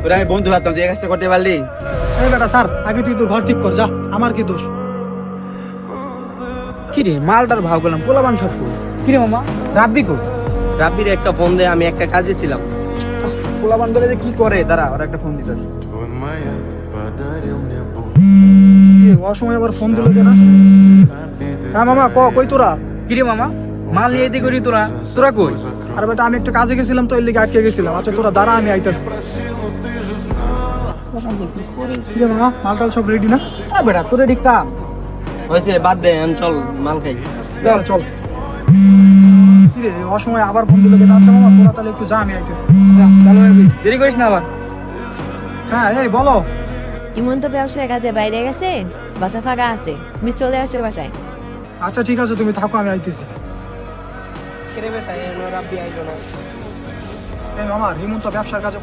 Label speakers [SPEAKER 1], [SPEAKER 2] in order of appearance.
[SPEAKER 1] তোরা আমি বন্ধু ভাবতাম তুই এই কাজটা করতে পারলি।
[SPEAKER 2] এই বেটা স্যার, আগে তুই তোর ঘর ঠিক কর যা, আমার কি দোষ?
[SPEAKER 3] কিরে মালটার ভাব গেলাম পোলাবান সব কিরে মামা রাব্বি কো?
[SPEAKER 1] রাব্বির একটা ফোন দে, আমি একটা কাজে ছিলাম।
[SPEAKER 3] পোলাবান বলে যে কি করে দাঁড়া ওরা একটা ফোন দিতেছে।
[SPEAKER 2] অসময় আবার ফোন দিল কেন? হ্যাঁ মামা কই তোরা?
[SPEAKER 3] কিরে মামা মাল নিয়ে এদিকে করি তোরা তোরা কই?
[SPEAKER 2] আর বেটা আমি একটা কাজে গেছিলাম তো এর লিগে আটকে গেছিলাম। আচ্ছা তোরা দাঁড়া, আমি আইতাছি। কিরে মামা, মালটাল সব রেডি না?
[SPEAKER 3] বেটা তোর এদিক কাম
[SPEAKER 1] হয়েছে, বাদ দে, চল মাল খাই।
[SPEAKER 2] চল। কিরে অসময় আবার ফোন দিল কেন? আচ্ছা মামা তোরা তাহলে একটু যা, আমি আইতেছি।
[SPEAKER 3] দেরি করিস না আবার।
[SPEAKER 2] হ্যাঁ এই বলো।
[SPEAKER 4] ইমন তো ব্যবসার কাজে বাইরে গেছে, বাসা ফাঁকা আছে, তুমি চলে আসো বাসায়।
[SPEAKER 2] আচ্ছা ঠিক আছে, তুমি থাকো, আমি আইতেছি। এই মামা রিমন তো ব্যবসার কাজে